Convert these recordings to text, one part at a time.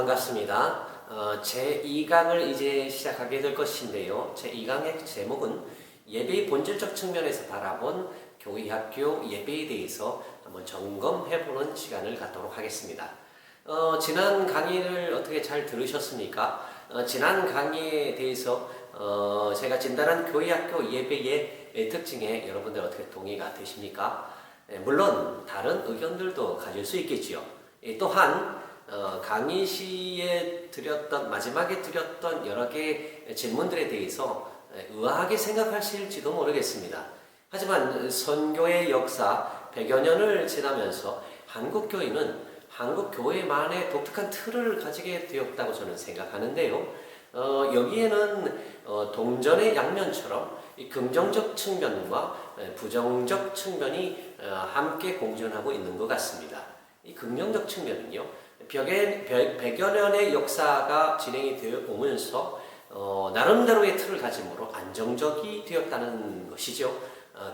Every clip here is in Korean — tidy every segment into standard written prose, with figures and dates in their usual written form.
반갑습니다. 제2강을 이제 시작하게 될 것인데요. 제2강의 제목은 예배의 본질적 측면에서 바라본 교회 학교 예배에 대해서 한번 점검해보는 시간을 갖도록 하겠습니다. 지난 강의를 어떻게 잘 들으셨습니까? 지난 강의에 대해서 제가 진단한 교회 학교 예배의 특징에 여러분들 어떻게 동의가 되십니까? 물론 다른 의견들도 가질 수 있겠지요. 또한 강의 시에 마지막에 드렸던 여러 개의 질문들에 대해서 의아하게 생각하실지도 모르겠습니다. 하지만 선교의 역사 100여 년을 지나면서 한국교회는 한국교회만의 독특한 틀을 가지게 되었다고 저는 생각하는데요. 여기에는 동전의 양면처럼 이 긍정적 측면과 부정적 측면이 함께 공존하고 있는 것 같습니다. 이 긍정적 측면은요, 100여 년의 역사가 진행이 되어 오면서 나름대로의 틀을 가짐으로 안정적이 되었다는 것이죠.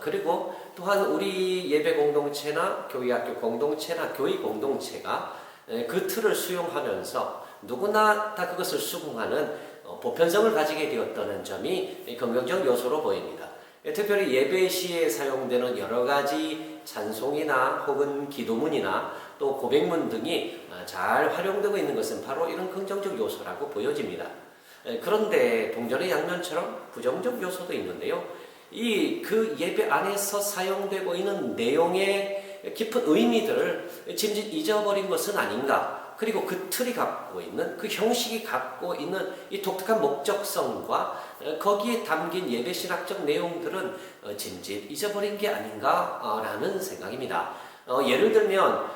그리고 또한 우리 예배 공동체나 교회학교 공동체나 교회 공동체가 그 틀을 수용하면서 누구나 다 그것을 수긍하는 보편성을 가지게 되었다는 점이 긍정적 요소로 보입니다. 특별히 예배 시에 사용되는 여러 가지 찬송이나 혹은 기도문이나 또 고백문 등이 잘 활용되고 있는 것은 바로 이런 긍정적 요소라고 보여집니다. 그런데 동전의 양면처럼 부정적 요소도 있는데요. 그 예배 안에서 사용되고 있는 내용의 깊은 의미들을 짐짓 잊어버린 것은 아닌가? 그리고 그 틀이 갖고 있는, 그 형식이 갖고 있는 이 독특한 목적성과 거기에 담긴 예배신학적 내용들은 짐짓 잊어버린 게 아닌가라는 생각입니다. 예를 들면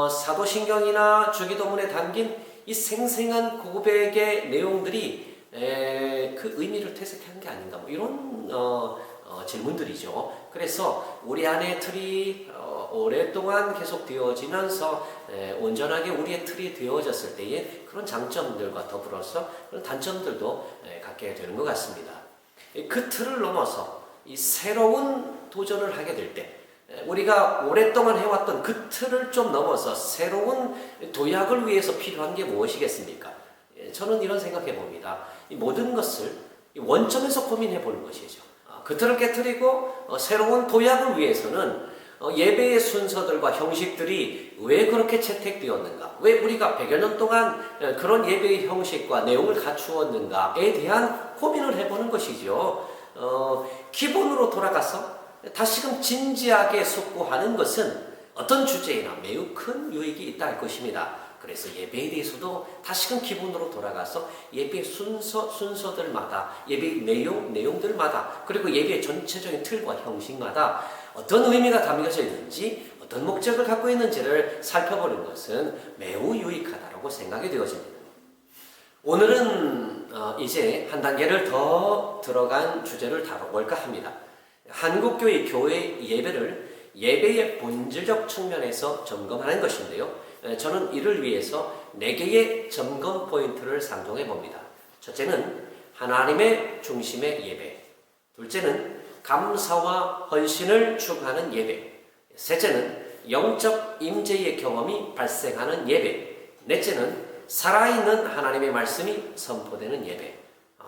사도신경이나 주기도문에 담긴 이 생생한 고백의 내용들이 그 의미를 퇴색한 게 아닌가, 뭐 이런 질문들이죠. 그래서 우리 안의 틀이 오랫동안 계속 되어지면서 온전하게 우리의 틀이 되어졌을 때에 그런 장점들과 더불어서 그런 단점들도 갖게 되는 것 같습니다. 그 틀을 넘어서 이 새로운 도전을 하게 될 때, 우리가 오랫동안 해왔던 그 틀을 좀 넘어서 새로운 도약을 위해서 필요한 게 무엇이겠습니까? 저는 이런 생각해 봅니다. 이 모든 것을 원점에서 고민해 보는 것이죠. 그 틀을 깨트리고 새로운 도약을 위해서는 예배의 순서들과 형식들이 왜 그렇게 채택되었는가? 왜 우리가 100여 년 동안 그런 예배의 형식과 내용을 갖추었는가에 대한 고민을 해보는 것이죠. 기본으로 돌아가서 다시금 진지하게 숙고하는 것은 어떤 주제에나 매우 큰 유익이 있다 할 것입니다. 그래서 예배에 대해서도 다시금 기본으로 돌아가서 예배 순서들마다, 예배 내용들마다, 그리고 예배의 전체적인 틀과 형식마다 어떤 의미가 담겨져 있는지, 어떤 목적을 갖고 있는지를 살펴보는 것은 매우 유익하다고 생각이 되어집니다. 오늘은 이제 한 단계를 더 들어간 주제를 다뤄볼까 합니다. 한국교회 교회 예배를 예배의 본질적 측면에서 점검하는 것인데요. 저는 이를 위해서 4개의 점검 포인트를 상정해 봅니다. 첫째는 하나님의 중심의 예배. 둘째는 감사와 헌신을 추구하는 예배. 셋째는 영적 임재의 경험이 발생하는 예배. 넷째는 살아있는 하나님의 말씀이 선포되는 예배.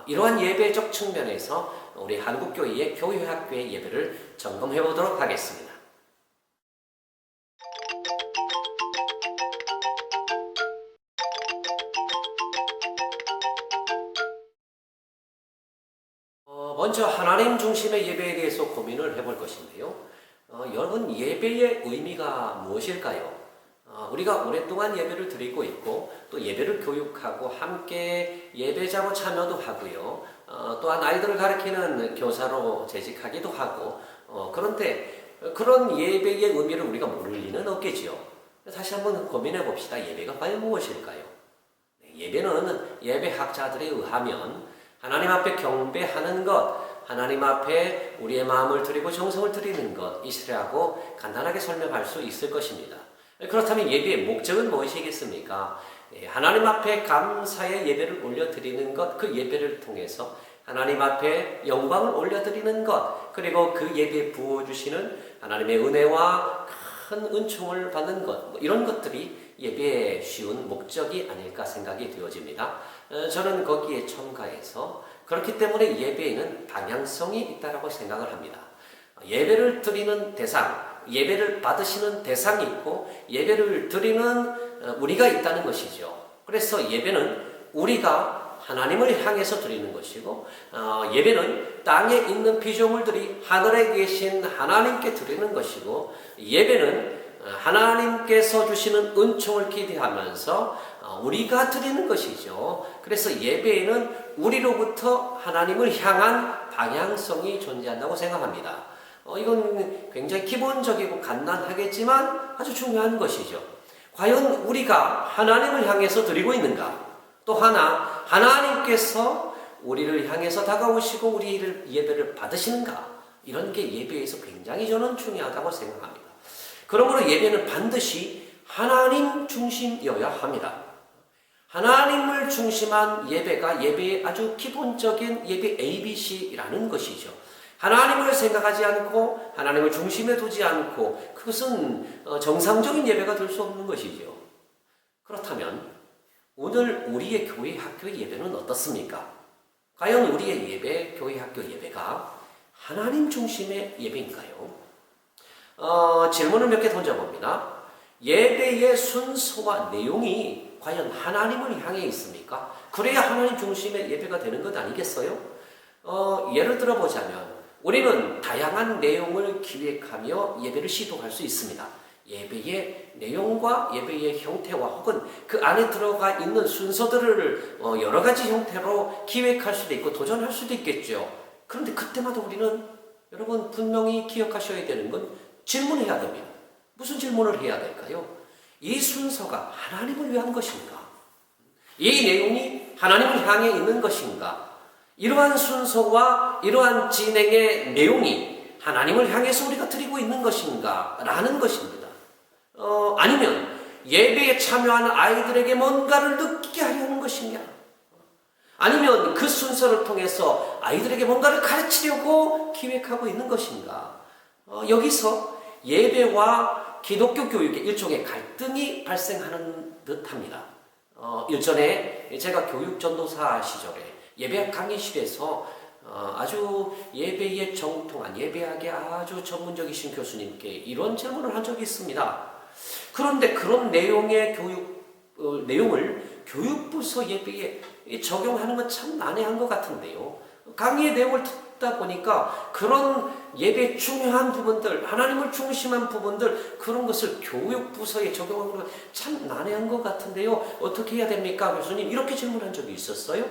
이러한 예배적 측면에서 우리 한국교회의 교회학교의 예배를 점검해 보도록 하겠습니다. 먼저 하나님 중심의 예배에 대해서 고민을 해볼 것인데요. 여러분, 예배의 의미가 무엇일까요? 우리가 오랫동안 예배를 드리고 있고 또 예배를 교육하고 함께 예배자로 참여도 하고요. 또한 아이들을 가르치는 교사로 재직하기도 하고 그런데 그런 예배의 의미를 우리가 모를 리는 없겠지요. 다시 한번 고민해 봅시다. 예배가 과연 무엇일까요? 예배는 예배학자들에 의하면 하나님 앞에 경배하는 것, 하나님 앞에 우리의 마음을 드리고 정성을 드리는 것이라고 간단하게 설명할 수 있을 것입니다. 그렇다면 예배의 목적은 무엇이겠습니까? 하나님 앞에 감사의 예배를 올려드리는 것, 그 예배를 통해서 하나님 앞에 영광을 올려드리는 것, 그리고 그 예배에 부어주시는 하나님의 은혜와 큰 은총을 받는 것, 이런 것들이 예배에 쉬운 목적이 아닐까 생각이 되어집니다. 저는 거기에 첨가해서 그렇기 때문에 예배에는 방향성이 있다고 생각을 합니다. 예배를 드리는 대상, 예배를 받으시는 대상이 있고 예배를 드리는 우리가 있다는 것이죠. 그래서 예배는 우리가 하나님을 향해서 드리는 것이고 예배는 땅에 있는 피조물들이 하늘에 계신 하나님께 드리는 것이고 예배는 하나님께서 주시는 은총을 기대하면서 우리가 드리는 것이죠. 그래서 예배에는 우리로부터 하나님을 향한 방향성이 존재한다고 생각합니다. 이건 굉장히 기본적이고 간단하겠지만 아주 중요한 것이죠. 과연 우리가 하나님을 향해서 드리고 있는가? 또 하나, 하나님께서 우리를 향해서 다가오시고 우리를 예배를 받으시는가? 이런 게 예배에서 굉장히 저는 중요하다고 생각합니다. 그러므로 예배는 반드시 하나님 중심이어야 합니다. 하나님을 중심한 예배가 예배의 아주 기본적인 예배 ABC라는 것이죠. 하나님을 생각하지 않고 하나님을 중심에 두지 않고 그것은 정상적인 예배가 될 수 없는 것이죠. 그렇다면 오늘 우리의 교회 학교 예배는 어떻습니까? 과연 우리의 예배, 교회 학교 예배가 하나님 중심의 예배인가요? 질문을 몇 개 던져봅니다. 예배의 순서와 내용이 과연 하나님을 향해 있습니까? 그래야 하나님 중심의 예배가 되는 것 아니겠어요? 예를 들어보자면 우리는 다양한 내용을 기획하며 예배를 시도할 수 있습니다. 예배의 내용과 예배의 형태와 혹은 그 안에 들어가 있는 순서들을 여러 가지 형태로 기획할 수도 있고 도전할 수도 있겠죠. 그런데 그때마다 우리는 여러분 분명히 기억하셔야 되는 건 질문해야 됩니다. 무슨 질문을 해야 될까요? 이 순서가 하나님을 위한 것인가? 이 내용이 하나님을 향해 있는 것인가? 이러한 순서와 이러한 진행의 내용이 하나님을 향해서 우리가 드리고 있는 것인가? 라는 것입니다. 아니면 예배에 참여하는 아이들에게 뭔가를 느끼게 하려는 것이냐? 아니면 그 순서를 통해서 아이들에게 뭔가를 가르치려고 기획하고 있는 것인가? 여기서 예배와 기독교 교육의 일종의 갈등이 발생하는 듯합니다. 일전에 제가 교육전도사 시절에 예배학 강의실에서 아주 예배에 정통한 예배학에 아주 전문적이신 교수님께 이런 질문을 한 적이 있습니다. 그런데 그런 내용의 내용을 교육부서 예배에 적용하는 건 참 난해한 것 같은데요. 강의의 내용을 듣다 보니까 그런 예배 중요한 부분들, 하나님을 중심한 부분들, 그런 것을 교육부서에 적용하는 건 참 난해한 것 같은데요. 어떻게 해야 됩니까, 교수님? 이렇게 질문한 적이 있었어요.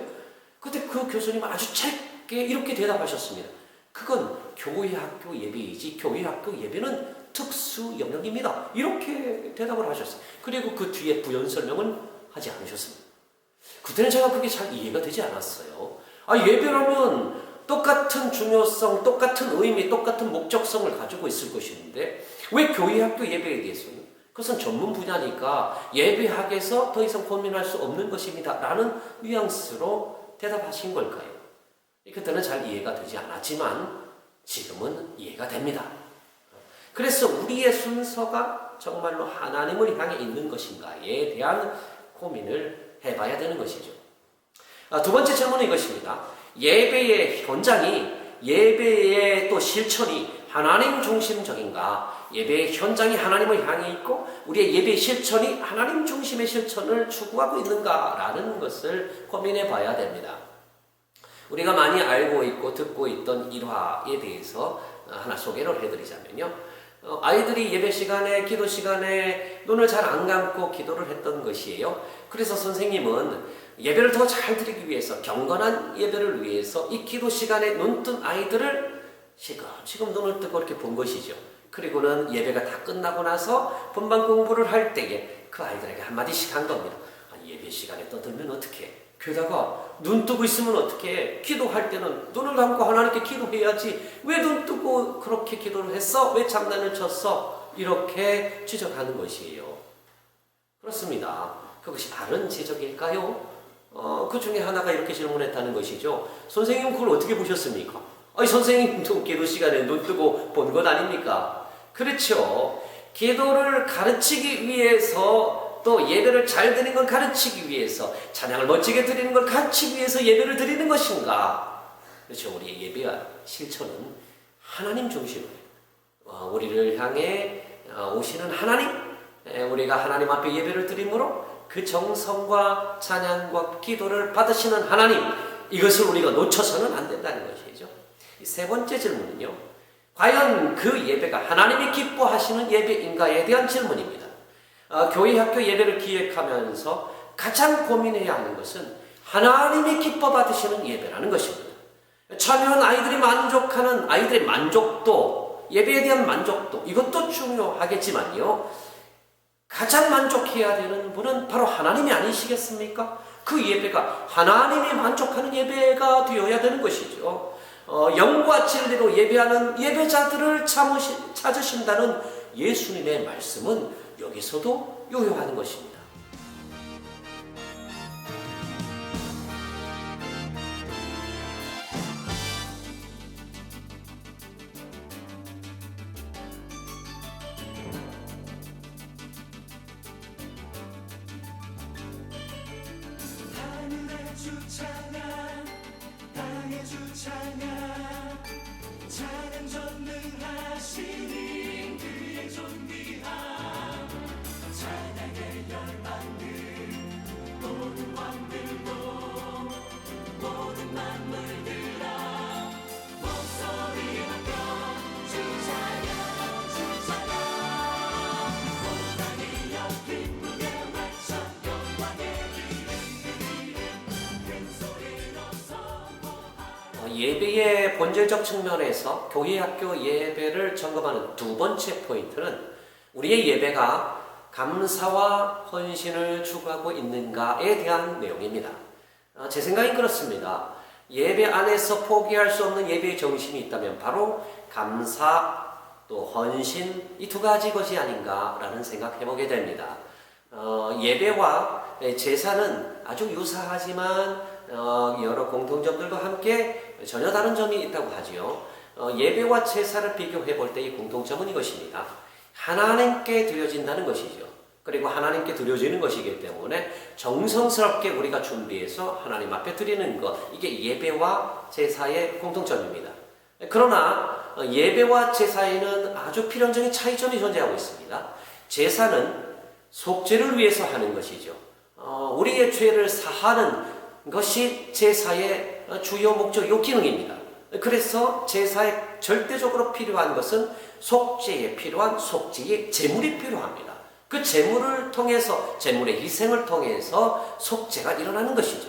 그때 그 교수님은 아주 짧게 이렇게 대답하셨습니다. 그건 교회 학교 예배이지 교회 학교 예배는 특수 영역입니다. 이렇게 대답을 하셨어요. 그리고 그 뒤에 부연 설명은 하지 않으셨습니다. 그때는 제가 그게 잘 이해가 되지 않았어요. 예배라면 똑같은 중요성, 똑같은 의미, 똑같은 목적성을 가지고 있을 것인데 왜 교회 학교 예배에 대해서는 그것은 전문 분야니까 예배학에서 더 이상 고민할 수 없는 것입니다. 라는 뉘앙스로 대답하신 걸까요? 그때는 잘 이해가 되지 않았지만 지금은 이해가 됩니다. 그래서 우리의 순서가 정말로 하나님을 향해 있는 것인가에 대한 고민을 해봐야 되는 것이죠. 두 번째 질문은 이것입니다. 예배의 현장이, 예배의 또 실천이 하나님 중심적인가? 예배의 현장이 하나님을 향해 있고 우리의 예배의 실천이 하나님 중심의 실천을 추구하고 있는가라는 것을 고민해 봐야 됩니다. 우리가 많이 알고 있고 듣고 있던 일화에 대해서 하나 소개를 해드리자면요. 아이들이 예배 시간에, 기도 시간에 눈을 잘 안 감고 기도를 했던 것이에요. 그래서 선생님은 예배를 더 잘 드리기 위해서, 경건한 예배를 위해서 이 기도 시간에 눈 뜬 아이들을 지금 눈을 뜨고 이렇게 본 것이죠. 그리고는 예배가 다 끝나고 나서 본방 공부를 할 때에 그 아이들에게 한마디씩 한 겁니다. 예배 시간에 떠들면 어떡해? 게다가 눈 뜨고 있으면 어떡해? 기도할 때는 눈을 감고 하나님께 기도해야지. 왜 눈 뜨고 그렇게 기도를 했어? 왜 장난을 쳤어? 이렇게 지적하는 것이에요. 그렇습니다. 그것이 바른 지적일까요? 그 중에 하나가 이렇게 질문했다는 것이죠. 선생님 그걸 어떻게 보셨습니까? 선생님도 기도 시간에 눈 뜨고 본 것 아닙니까? 그렇죠. 기도를 가르치기 위해서 또 예배를 잘 드리는 걸 가르치기 위해서, 찬양을 멋지게 드리는 걸 가르치기 위해서 예배를 드리는 것인가? 그렇죠. 우리의 예배와 실천은 하나님 중심으로, 우리를 향해 오시는 하나님, 우리가 하나님 앞에 예배를 드림으로 그 정성과 찬양과 기도를 받으시는 하나님, 이것을 우리가 놓쳐서는 안 된다는 것이죠. 세 번째 질문은요, 과연 그 예배가 하나님이 기뻐하시는 예배인가에 대한 질문입니다. 교회 학교 예배를 기획하면서 가장 고민해야 하는 것은 하나님이 기뻐 받으시는 예배라는 것입니다. 참여한 아이들이 만족하는 아이들의 만족도, 예배에 대한 만족도, 이것도 중요하겠지만요, 가장 만족해야 되는 분은 바로 하나님이 아니시겠습니까? 그 예배가 하나님이 만족하는 예배가 되어야 되는 것이죠. 영과 진리로 예배하는 예배자들을 찾으신다는 예수님의 말씀은 여기서도 요요하는 것입니다. 하늘의 주 찬양, 땅의 주 찬양, 찬양 전능하시니 그의 존귀함, 찬양의 열방들, 모든 왕들도, 모든 만물들아, 목소리 높여 주 찬양, 주 찬양, 온 땅이여 기쁘게 외쳐 영광의 예배의 본질적 측면에서 교회 학교 예배를 점검하는 두 번째 포인트는 우리의 예배가 감사와 헌신을 추구하고 있는가에 대한 내용입니다. 제 생각이 그렇습니다. 예배 안에서 포기할 수 없는 예배의 정신이 있다면 바로 감사 또 헌신, 이 두 가지 것이 아닌가라는 생각해보게 됩니다. 예배와 제사는 아주 유사하지만 여러 공통점들도 함께 전혀 다른 점이 있다고 하지요. 예배와 제사를 비교해 볼 때 이 공통점은 이것입니다. 하나님께 드려진다는 것이죠. 그리고 하나님께 드려지는 것이기 때문에 정성스럽게 우리가 준비해서 하나님 앞에 드리는 것, 이게 예배와 제사의 공통점입니다. 그러나 예배와 제사에는 아주 필연적인 차이점이 존재하고 있습니다. 제사는 속죄를 위해서 하는 것이죠. 우리의 죄를 사하는 것이 제사의 주요 목적이요 기능입니다. 그래서 제사에 절대적으로 필요한 것은 속죄에 필요한 속죄의 제물이 필요합니다. 그 제물을 통해서, 제물의 희생을 통해서 속죄가 일어나는 것이죠.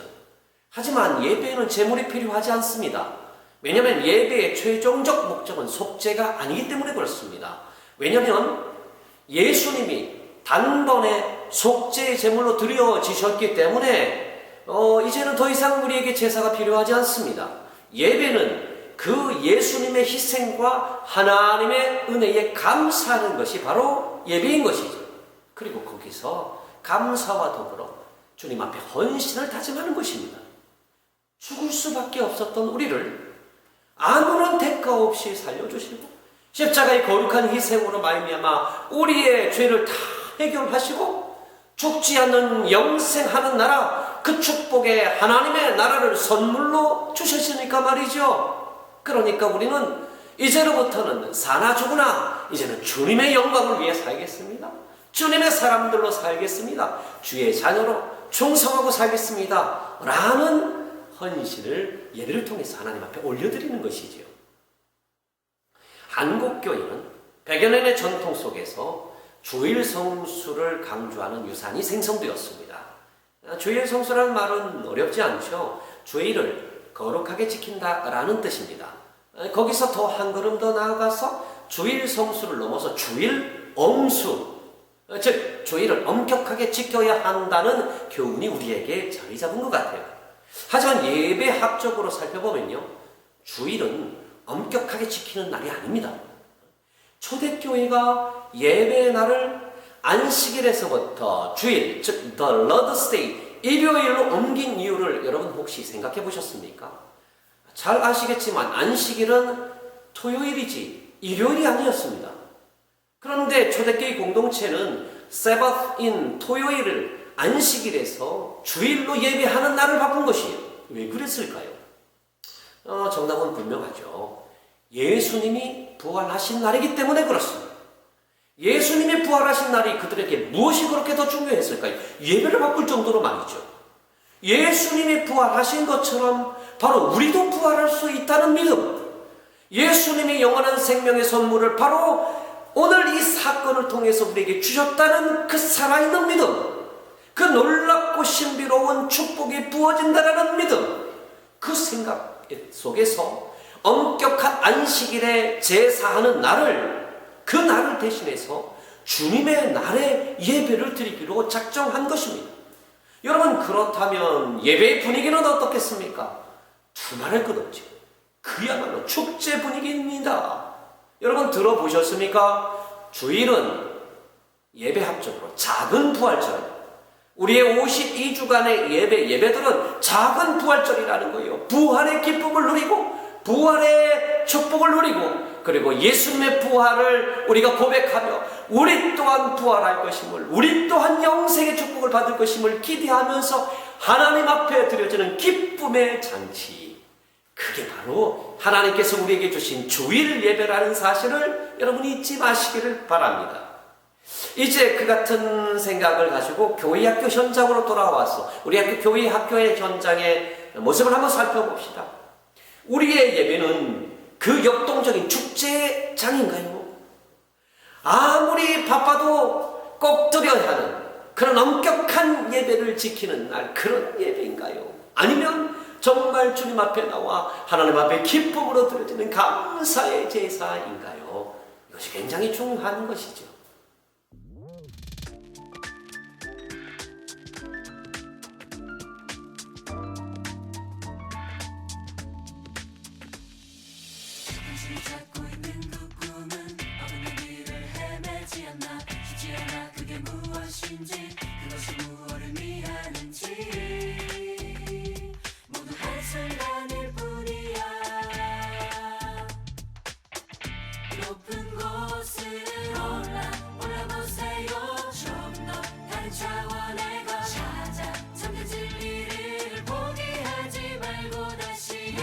하지만 예배에는 제물이 필요하지 않습니다. 왜냐하면 예배의 최종적 목적은 속죄가 아니기 때문에 그렇습니다. 왜냐하면 예수님이 단번에 속죄의 제물로 드려지셨기 때문에 이제는 더 이상 우리에게 제사가 필요하지 않습니다. 예배는 그 예수님의 희생과 하나님의 은혜에 감사하는 것이 바로 예배인 것이죠. 그리고 거기서 감사와 더불어 주님 앞에 헌신을 다짐하는 것입니다. 죽을 수밖에 없었던 우리를 아무런 대가 없이 살려주시고 십자가의 거룩한 희생으로 말미암아 우리의 죄를 다 해결하시고 죽지 않는 영생하는 나라, 그 축복의 하나님의 나라를 선물로 주셨으니까 말이죠. 그러니까 우리는 이제로부터는 사나 죽으나 이제는 주님의 영광을 위해 살겠습니다. 주님의 사람들로 살겠습니다. 주의 자녀로 충성하고 살겠습니다. 라는 헌신을 예배를 통해서 하나님 앞에 올려드리는 것이지요. 한국교회는 100여 년의 전통 속에서 주일 성수를 강조하는 유산이 생성되었습니다. 주일 성수라는 말은 어렵지 않죠. 주일을 거룩하게 지킨다라는 뜻입니다. 거기서 더 한 걸음 더 나아가서 주일 성수를 넘어서 주일 엄수, 즉 주일을 엄격하게 지켜야 한다는 교훈이 우리에게 자리 잡은 것 같아요. 하지만 예배학적으로 살펴보면요, 주일은 엄격하게 지키는 날이 아닙니다. 초대교회가 예배의 날을 안식일에서부터 주일, 즉 The Lord's Day, 일요일로 옮긴 이유를 여러분 혹시 생각해 보셨습니까? 잘 아시겠지만 안식일은 토요일이지 일요일이 아니었습니다. 그런데 초대교회 공동체는 세바스인 토요일을 안식일에서 주일로 예배하는 날을 바꾼 것이에요. 왜 그랬을까요? 정답은 분명하죠. 예수님이 부활하신 날이기 때문에 그렇습니다. 예수님이 부활하신 날이 그들에게 무엇이 그렇게 더 중요했을까요? 예배를 바꿀 정도로 말이죠. 예수님이 부활하신 것처럼 바로 우리도 부활할 수 있다는 믿음, 예수님이 영원한 생명의 선물을 바로 오늘 이 사건을 통해서 우리에게 주셨다는 그 살아있는 믿음, 그 놀랍고 신비로운 축복이 부어진다는 믿음, 그 생각 속에서 엄격한 안식일에 제사하는 날을, 그 날을 대신해서 주님의 날에 예배를 드리기로 작정한 것입니다. 여러분, 그렇다면 예배의 분위기는 어떻겠습니까? 두말할 것 없죠. 그야말로 축제 분위기입니다. 여러분 들어보셨습니까? 주일은 예배합적으로 작은 부활절, 우리의 52주간의 예배들은 작은 부활절이라는 거예요. 부활의 기쁨을 누리고 부활의 축복을 누리고, 그리고 예수님의 부활을 우리가 고백하며 우리 또한 부활할 것임을, 우리 또한 영생의 축복을 받을 것임을 기대하면서 하나님 앞에 드려지는 기쁨의 잔치, 그게 바로 하나님께서 우리에게 주신 주일 예배라는 사실을 여러분이 잊지 마시기를 바랍니다. 이제 그 같은 생각을 가지고 교회 학교 현장으로 돌아와서 우리 교회 학교의 현장의 모습을 한번 살펴봅시다. 우리의 예배는 그 역동적인 축제장인가요? 아무리 바빠도 꼭 드려야 하는 그런 엄격한 예배를 지키는 날, 그런 예배인가요? 아니면 정말 주님 앞에 나와 하나님 앞에 기쁨으로 드려지는 감사의 제사인가요? 이것이 굉장히 중요한 것이죠. 잡고 있는 그 꿈은 어긋난 길을 헤매지 않나, 쉽지 않아 그게 무엇인지, 그것이 무엇을 의미하는지 모두 한순간일 뿐이야. 높은 곳으로 올라보세요. 좀 더 다른 차원의 것 찾아 참된 진리를 포기하지 말고 다시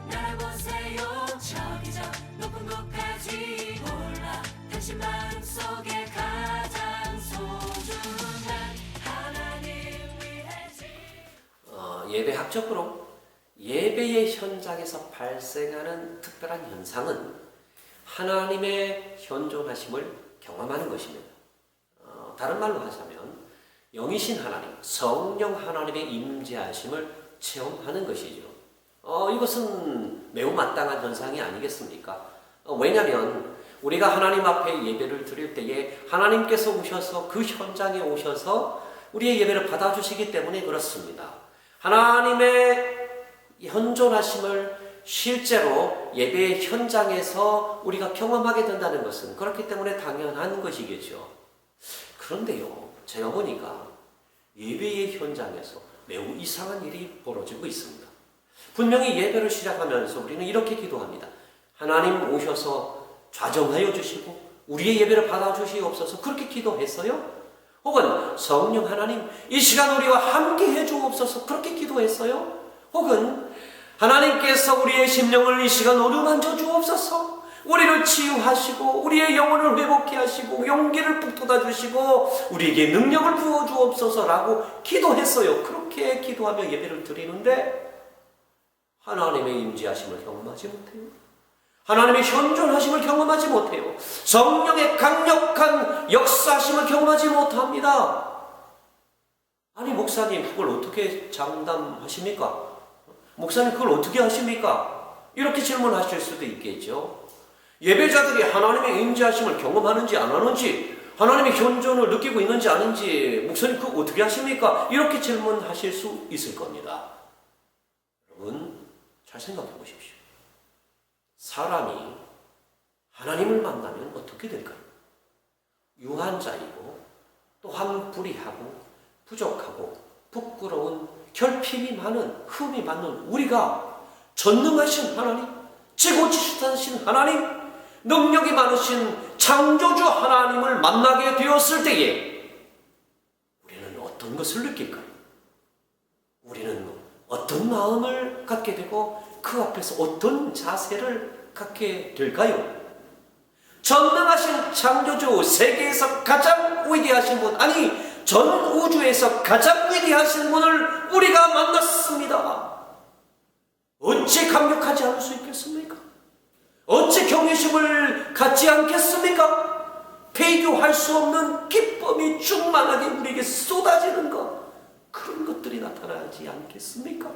날아보세요. 저기 저 높은 곳까지 올라 당신 마음속에 가장 소중한 하나님 위해지. 예배학적으로 예배의 현장에서 발생하는 특별한 현상은 하나님의 현존하심을 경험하는 것입니다. 다른 말로 하자면 영이신 하나님, 성령 하나님의 임재하심을 체험하는 것이죠. 이것은 매우 마땅한 현상이 아니겠습니까? 왜냐하면 우리가 하나님 앞에 예배를 드릴 때에 하나님께서 오셔서 그 현장에 오셔서 우리의 예배를 받아주시기 때문에 그렇습니다. 하나님의 현존하심을 실제로 예배의 현장에서 우리가 경험하게 된다는 것은 그렇기 때문에 당연한 것이겠죠. 그런데요, 제가 보니까 예배의 현장에서 매우 이상한 일이 벌어지고 있습니다. 분명히 예배를 시작하면서 우리는 이렇게 기도합니다. 하나님 오셔서 좌정하여 주시고 우리의 예배를 받아주시옵소서, 그렇게 기도했어요? 혹은 성령 하나님 이 시간 우리와 함께 해주옵소서, 그렇게 기도했어요? 혹은 하나님께서 우리의 심령을 이 시간 어루만져 주옵소서, 우리를 치유하시고 우리의 영혼을 회복케 하시고 용기를 북돋아 주시고 우리에게 능력을 부어 주옵소서라고 기도했어요. 그렇게 기도하며 예배를 드리는데 하나님의 임재하심을 경험하지 못해요. 하나님의 현존하심을 경험하지 못해요. 성령의 강력한 역사하심을 경험하지 못합니다. 아니 목사님, 그걸 어떻게 장담하십니까? 목사님, 그걸 어떻게 하십니까? 이렇게 질문하실 수도 있겠죠. 예배자들이 하나님의 임재하심을 경험하는지 안 하는지, 하나님의 현존을 느끼고 있는지 아닌지 목사님 그거 어떻게 하십니까? 이렇게 질문하실 수 있을 겁니다. 여러분 잘 생각해 보십시오. 사람이 하나님을 만나면 어떻게 될까요? 유한자이고 또한 불의하고 부족하고 부끄러운 결핍이 많은, 흠이 많은 우리가 전능하신 하나님, 최고지수하신 하나님, 능력이 많으신 창조주 하나님을 만나게 되었을 때에 어떤 것을 느낄까요? 우리는 어떤 마음을 갖게 되고 그 앞에서 어떤 자세를 갖게 될까요? 전능하신 창조주, 세계에서 가장 위대하신 분, 아니 전 우주에서 가장 위대하신 분을 우리가 만났습니다. 어찌 감격하지 않을 수 있겠습니까? 어찌 경외심을 갖지 않겠습니까? 비교할 수 없는 기쁨이 충만하게 우리에게 쏟아지는 것, 그런 것들이 나타나지 않겠습니까?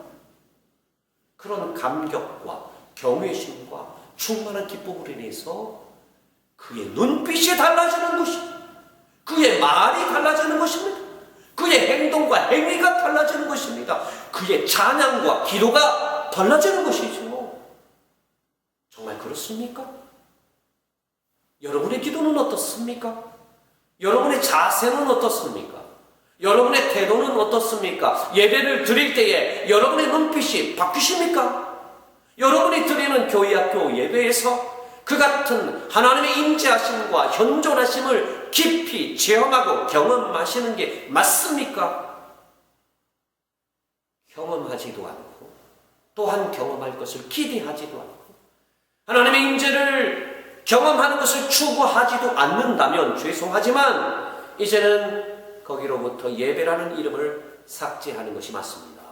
그런 감격과 경외심과 충만한 기쁨으로 인해서 그의 눈빛이 달라지는 것이, 그의 말이 달라지는 것입니다. 그의 행동과 행위가 달라지는 것입니다. 그의 찬양과 기도가 달라지는 것이죠. 정말 그렇습니까? 여러분의 기도는 어떻습니까? 여러분의 자세는 어떻습니까? 여러분의 태도는 어떻습니까? 예배를 드릴 때에 여러분의 눈빛이 바뀌십니까? 여러분이 드리는 교회학교 예배에서 그 같은 하나님의 임재하심과 현존하심을 깊이 체험하고 경험하시는 게 맞습니까? 경험하지도 않고 또한 경험할 것을 기대하지도 않고 하나님의 임재를 경험하는 것을 추구하지도 않는다면 죄송하지만 이제는 거기로부터 예배라는 이름을 삭제하는 것이 맞습니다.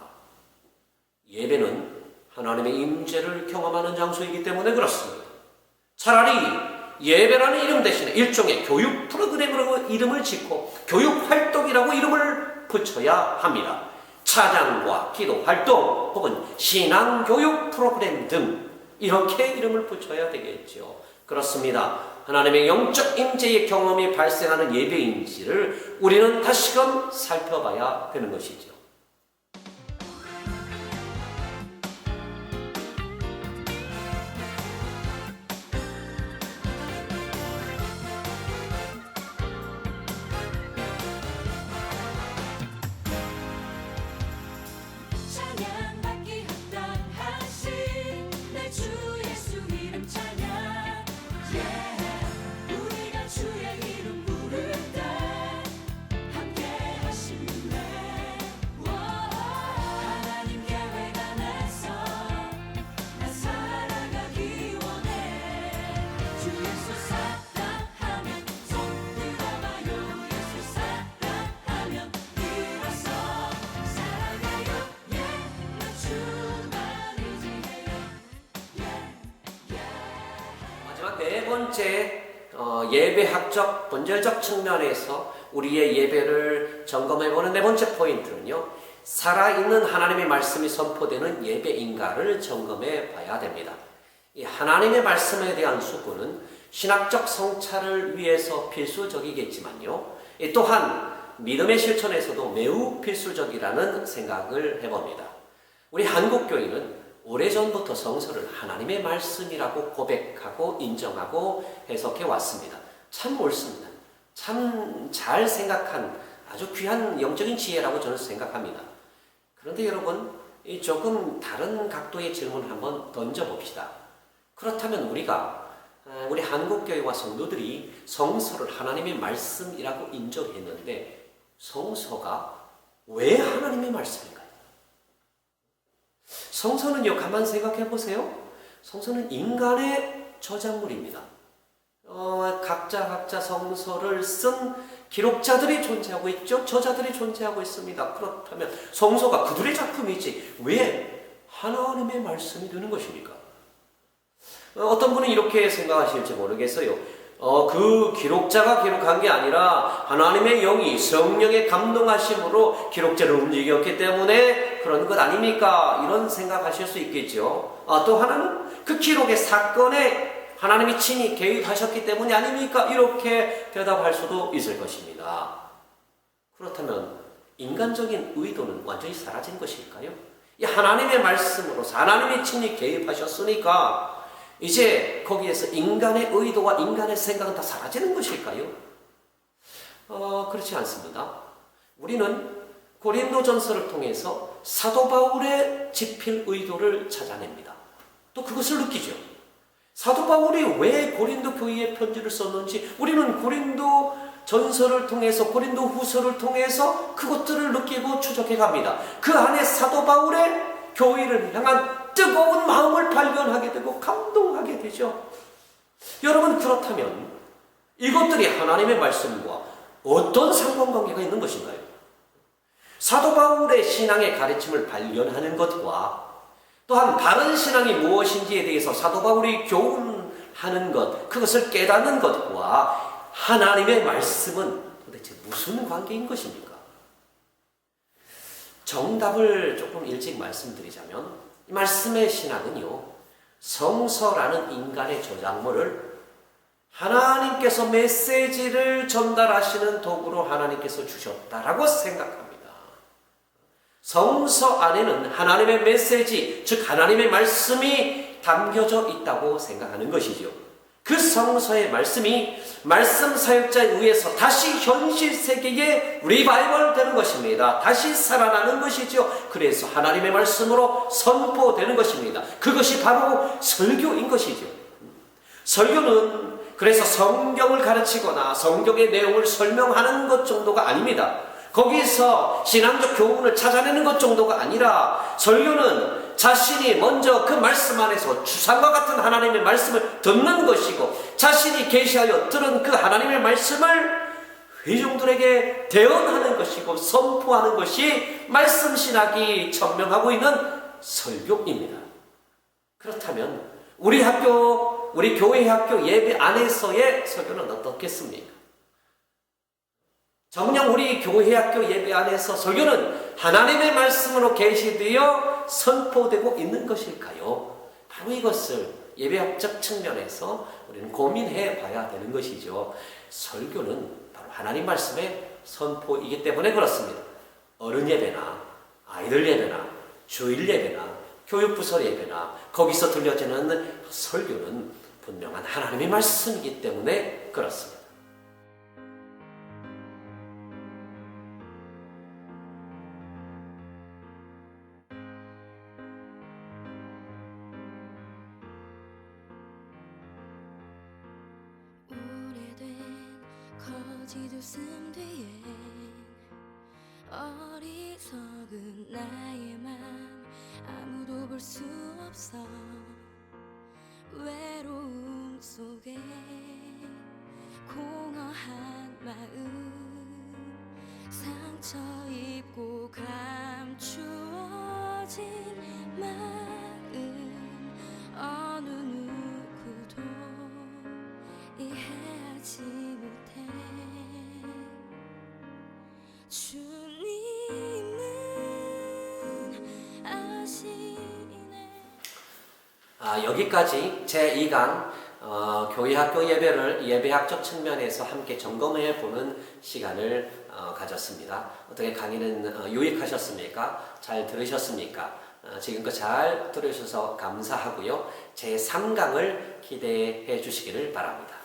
예배는 하나님의 임재를 경험하는 장소이기 때문에 그렇습니다. 차라리 예배라는 이름 대신에 일종의 교육 프로그램으로 이름을 짓고 교육 활동이라고 이름을 붙여야 합니다. 찬양과 기도 활동 혹은 신앙 교육 프로그램 등 이렇게 이름을 붙여야 되겠죠. 그렇습니다. 하나님의 영적 임재의 경험이 발생하는 예배인지를 우리는 다시금 살펴봐야 되는 것이죠. 찬양받기 합당하신 내 주 예수 이름 찬양 우리가 주의 이름 부를 때 함께 하시네 하나님 계획 안에서 나 살아가기 원해 주 예수 사랑하면 손 들어봐요 예수 사랑하면 일어서 사랑해요 나 주만이지 마지막 네 번째 예배학적 본질적 측면에서 우리의 예배를 점검해보는 네 번째 포인트는요, 살아있는 하나님의 말씀이 선포되는 예배인가를 점검해 봐야 됩니다. 이 하나님의 말씀에 대한 수고는 신학적 성찰을 위해서 필수적이겠지만요, 또한 믿음의 실천에서도 매우 필수적이라는 생각을 해봅니다. 우리 한국교회는 오래전부터 성서를 하나님의 말씀이라고 고백하고 인정하고 해석해 왔습니다. 참 옳습니다. 참 잘 생각한 아주 귀한 영적인 지혜라고 저는 생각합니다. 그런데 여러분, 조금 다른 각도의 질문을 한번 던져봅시다. 그렇다면 우리 한국교회와 성도들이 성서를 하나님의 말씀이라고 인정했는데 성서가 왜 하나님의 말씀인가요? 성서는요, 가만 생각해 보세요. 성서는 인간의 저작물입니다. 각자 성서를 쓴 기록자들이 존재하고 있죠. 저자들이 존재하고 있습니다. 그렇다면 성서가 그들의 작품이지 왜 하나님의 말씀이 되는 것입니까? 어떤 분은 이렇게 생각하실지 모르겠어요. 그 기록자가 기록한 게 아니라 하나님의 영이 성령의 감동하심으로 기록자를 움직였기 때문에 그런 것 아닙니까? 이런 생각하실 수 있겠죠. 또 하나는 그 기록의 사건에 하나님이 친히 개입하셨기 때문이 아닙니까? 이렇게 대답할 수도 있을 것입니다. 그렇다면 인간적인 의도는 완전히 사라진 것일까요? 이 하나님의 말씀으로서 하나님이 친히 개입하셨으니까 이제 거기에서 인간의 의도와 인간의 생각은 다 사라지는 것일까요? 그렇지 않습니다. 우리는 고린도전서를 통해서 사도 바울의 집필 의도를 찾아냅니다. 또 그것을 느끼죠. 사도 바울이 왜 고린도 교회에 편지를 썼는지 우리는 고린도 전서를 통해서 고린도 후서를 통해서 그것들을 느끼고 추적해 갑니다. 그 안에 사도 바울의 교회를 향한 뜨거운 마음을 발견하게 되고 감동하게 되죠. 여러분, 그렇다면 이것들이 하나님의 말씀과 어떤 상관관계가 있는 것인가요? 사도 바울의 신앙의 가르침을 발견하는 것과 또한 바른 신앙이 무엇인지에 대해서 사도 바울이 교훈하는 것, 그것을 깨닫는 것과 하나님의 말씀은 도대체 무슨 관계인 것입니까? 정답을 조금 일찍 말씀드리자면, 이 말씀의 신앙은요, 성서라는 인간의 저작물을 하나님께서 메시지를 전달하시는 도구로 하나님께서 주셨다라고 생각합니다. 성서 안에는 하나님의 메시지, 즉 하나님의 말씀이 담겨져 있다고 생각하는 것이죠. 그 성서의 말씀이 말씀 사역자에 의해서 다시 현실 세계에 리바이벌 되는 것입니다. 다시 살아나는 것이죠. 그래서 하나님의 말씀으로 선포되는 것입니다. 그것이 바로 설교인 것이죠. 설교는 그래서 성경을 가르치거나 성경의 내용을 설명하는 것 정도가 아닙니다. 거기서 신앙적 교훈을 찾아내는 것 정도가 아니라, 설교는 자신이 먼저 그 말씀 안에서 주상과 같은 하나님의 말씀을 듣는 것이고, 자신이 계시하여 들은 그 하나님의 말씀을 회중들에게 대언하는 것이고 선포하는 것이 말씀 신학이 천명하고 있는 설교입니다. 그렇다면 우리 학교, 우리 교회 학교 예배 안에서의 설교는 어떻겠습니까? 정녕 우리 교회 학교 예배 안에서 설교는 하나님의 말씀으로 계시되어 선포되고 있는 것일까요? 바로 이것을 예배학적 측면에서 우리는 고민해 봐야 되는 것이죠. 설교는 바로 하나님 말씀의 선포이기 때문에 그렇습니다. 어른 예배나 아이들 예배나 주일 예배나 교육부서 예배나 거기서 들려지는 설교는 분명한 하나님의 말씀이기 때문에 그렇습니다. 거짓 웃음 뒤에 어리석은 나의 맘 아무도 볼 수 없어. 외로움 속에 공허한 마음 상처 입고 감추어진 마음 어느 누구도 이해하지 못해. 주님은 아시네. 여기까지 제2강 교회학교 예배를 예배학적 측면에서 함께 점검해 보는 시간을 가졌습니다. 어떻게 강의는 유익하셨습니까? 잘 들으셨습니까? 지금껏 잘 들으셔서 감사하고요. 제3강을 기대해 주시기를 바랍니다.